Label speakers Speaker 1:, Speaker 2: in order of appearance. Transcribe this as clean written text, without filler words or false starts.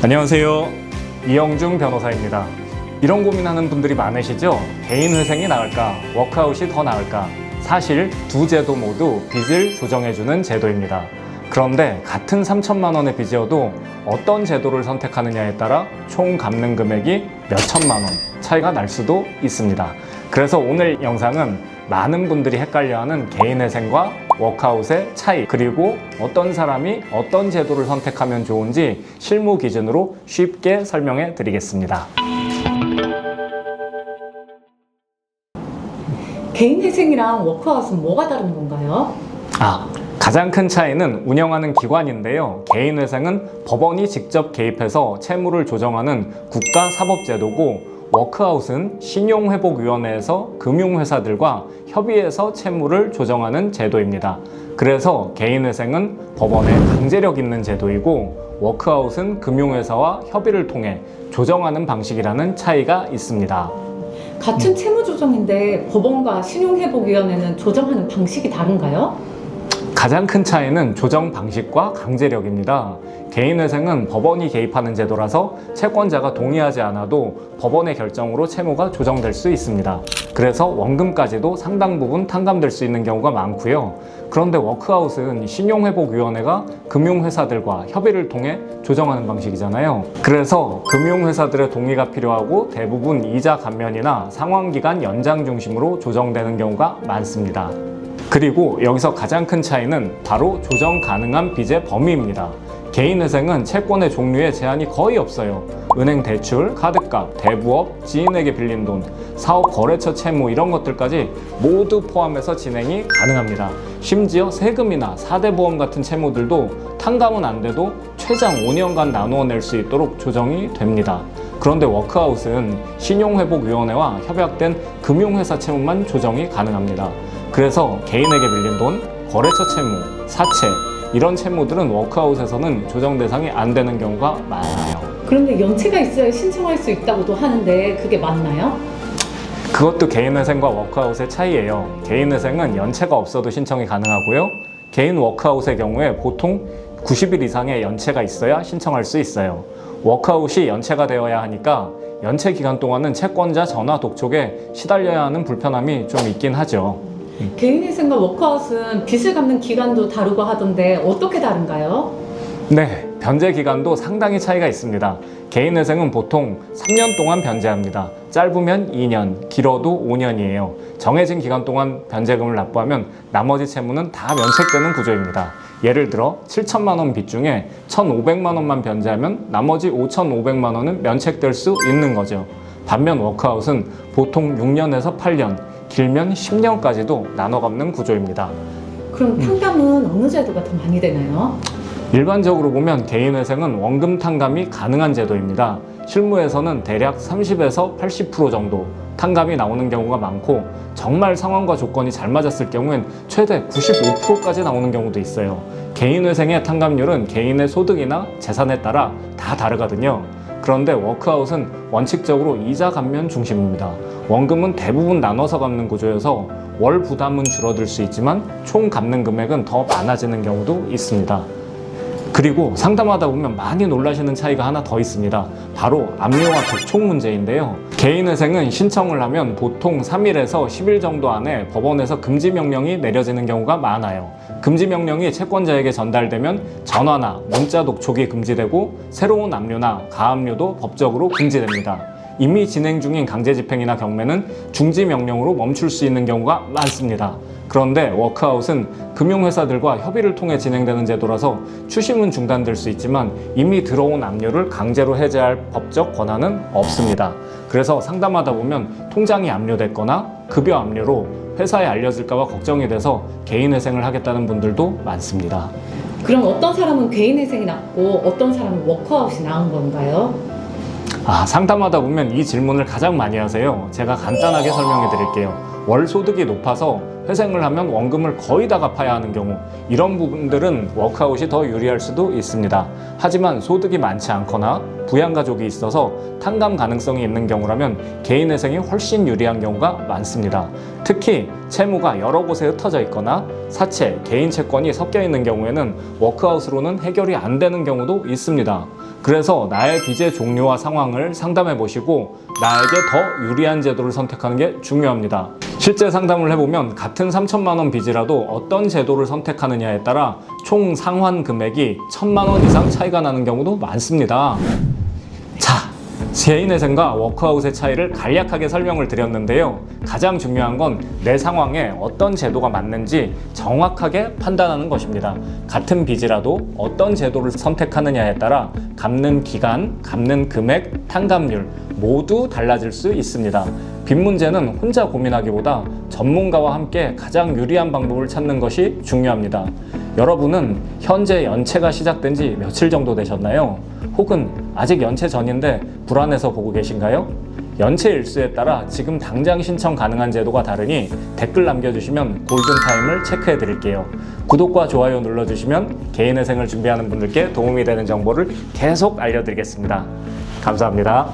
Speaker 1: 안녕하세요. 이영중 변호사입니다. 이런 고민하는 분들이 많으시죠? 개인 회생이 나을까? 워크아웃이 더 나을까? 사실 두 제도 모두 빚을 조정해주는 제도입니다. 그런데 같은 3천만 원의 빚이어도 어떤 제도를 선택하느냐에 따라 총 갚는 금액이 몇 천만 원 차이가 날 수도 있습니다. 그래서 오늘 영상은 많은 분들이 헷갈려하는 개인회생과 워크아웃의 차이, 그리고 어떤 사람이 어떤 제도를 선택하면 좋은지 실무 기준으로 쉽게 설명해 드리겠습니다.
Speaker 2: 개인회생이랑 워크아웃은 뭐가 다른 건가요?
Speaker 1: 가장 큰 차이는 운영하는 기관인데요. 개인회생은 법원이 직접 개입해서 채무를 조정하는 국가사법제도고, 워크아웃은 신용회복위원회에서 금융회사들과 협의해서 채무를 조정하는 제도입니다. 그래서 개인회생은 법원에 강제력 있는 제도이고, 워크아웃은 금융회사와 협의를 통해 조정하는 방식이라는 차이가 있습니다.
Speaker 2: 같은 채무 조정인데 법원과 신용회복위원회는 조정하는 방식이 다른가요?
Speaker 1: 가장 큰 차이는 조정 방식과 강제력입니다. 개인회생은 법원이 개입하는 제도라서 채권자가 동의하지 않아도 법원의 결정으로 채무가 조정될 수 있습니다. 그래서 원금까지도 상당 부분 탕감될 수 있는 경우가 많고요. 그런데 워크아웃은 신용회복위원회가 금융회사들과 협의를 통해 조정하는 방식이잖아요. 그래서 금융회사들의 동의가 필요하고 대부분 이자 감면이나 상환기간 연장 중심으로 조정되는 경우가 많습니다. 그리고 여기서 가장 큰 차이는 바로 조정 가능한 빚의 범위입니다. 개인회생은 채권의 종류에 제한이 거의 없어요. 은행 대출, 카드값, 대부업, 지인에게 빌린 돈, 사업 거래처 채무 이런 것들까지 모두 포함해서 진행이 가능합니다. 심지어 세금이나 4대 보험 같은 채무들도 탕감은 안 돼도 최장 5년간 나누어 낼 수 있도록 조정이 됩니다. 그런데 워크아웃은 신용회복위원회와 협약된 금융회사 채무만 조정이 가능합니다. 그래서 개인에게 빌린 돈, 거래처 채무, 사채 이런 채무들은 워크아웃에서는 조정 대상이 안 되는 경우가 많아요.
Speaker 2: 그런데 연체가 있어야 신청할 수 있다고도 하는데 그게 맞나요?
Speaker 1: 그것도 개인회생과 워크아웃의 차이예요. 개인회생은 연체가 없어도 신청이 가능하고요. 개인 워크아웃의 경우에 보통 90일 이상의 연체가 있어야 신청할 수 있어요. 워크아웃이 연체가 되어야 하니까 연체 기간 동안은 채권자 전화 독촉에 시달려야 하는 불편함이 좀 있긴 하죠.
Speaker 2: 개인회생과 워크아웃은 빚을 갚는 기간도 다르고 하던데 어떻게 다른가요?
Speaker 1: 네, 변제 기간도 상당히 차이가 있습니다. 개인회생은 보통 3년 동안 변제합니다. 짧으면 2년, 길어도 5년이에요. 정해진 기간 동안 변제금을 납부하면 나머지 채무는 다 면책되는 구조입니다. 예를 들어 7천만 원 빚 중에 1,500만 원만 변제하면 나머지 5,500만 원은 면책될 수 있는 거죠. 반면 워크아웃은 보통 6년에서 8년, 길면 10년까지도 나눠 갚는 구조입니다.
Speaker 2: 그럼 탕감은 어느 제도가 더 많이 되나요?
Speaker 1: 일반적으로 보면 개인회생은 원금 탕감이 가능한 제도입니다. 실무에서는 대략 30에서 80% 정도 탕감이 나오는 경우가 많고, 정말 상황과 조건이 잘 맞았을 경우엔 최대 95%까지 나오는 경우도 있어요. 개인회생의 탕감률은 개인의 소득이나 재산에 따라 다 다르거든요. 그런데 워크아웃은 원칙적으로 이자 감면 중심입니다. 원금은 대부분 나눠서 갚는 구조여서 월 부담은 줄어들 수 있지만 총 갚는 금액은 더 많아지는 경우도 있습니다. 그리고 상담하다 보면 많이 놀라시는 차이가 하나 더 있습니다. 바로 압류와 독촉 문제인데요. 개인회생은 신청을 하면 보통 3일에서 10일 정도 안에 법원에서 금지 명령이 내려지는 경우가 많아요. 금지 명령이 채권자에게 전달되면 전화나 문자 독촉이 금지되고, 새로운 압류나 가압류도 법적으로 금지됩니다. 이미 진행 중인 강제집행이나 경매는 중지 명령으로 멈출 수 있는 경우가 많습니다. 그런데 워크아웃은 금융회사들과 협의를 통해 진행되는 제도라서 추심은 중단될 수 있지만 이미 들어온 압류를 강제로 해제할 법적 권한은 없습니다. 그래서 상담하다 보면 통장이 압류됐거나 급여 압류로 회사에 알려질까봐 걱정이 돼서 개인회생을 하겠다는 분들도 많습니다.
Speaker 2: 그럼 어떤 사람은 개인회생이 낫고 어떤 사람은 워크아웃이 나은 건가요?
Speaker 1: 상담하다 보면 이 질문을 가장 많이 하세요. 제가 간단하게 설명해 드릴게요. 월 소득이 높아서 회생을 하면 원금을 거의 다 갚아야 하는 경우, 이런 부분들은 워크아웃이 더 유리할 수도 있습니다. 하지만 소득이 많지 않거나 부양가족이 있어서 탕감 가능성이 있는 경우라면 개인회생이 훨씬 유리한 경우가 많습니다. 특히 채무가 여러 곳에 흩어져 있거나 사채, 개인 채권이 섞여 있는 경우에는 워크아웃으로는 해결이 안 되는 경우도 있습니다. 그래서 나의 빚의 종류와 상황을 상담해 보시고 나에게 더 유리한 제도를 선택하는 게 중요합니다. 실제 상담을 해보면 같은 3천만 원 빚이라도 어떤 제도를 선택하느냐에 따라 총 상환 금액이 1,000만 원 이상 차이가 나는 경우도 많습니다. 자, 개인회생과 워크아웃의 차이를 간략하게 설명을 드렸는데요. 가장 중요한 건 내 상황에 어떤 제도가 맞는지 정확하게 판단하는 것입니다. 같은 빚이라도 어떤 제도를 선택하느냐에 따라 갚는 기간, 갚는 금액, 탕감률 모두 달라질 수 있습니다. 빚 문제는 혼자 고민하기보다 전문가와 함께 가장 유리한 방법을 찾는 것이 중요합니다. 여러분은 현재 연체가 시작된 지 며칠 정도 되셨나요? 혹은 아직 연체 전인데 불안해서 보고 계신가요? 연체 일수에 따라 지금 당장 신청 가능한 제도가 다르니 댓글 남겨주시면 골든타임을 체크해 드릴게요. 구독과 좋아요 눌러주시면 개인회생을 준비하는 분들께 도움이 되는 정보를 계속 알려드리겠습니다. 감사합니다.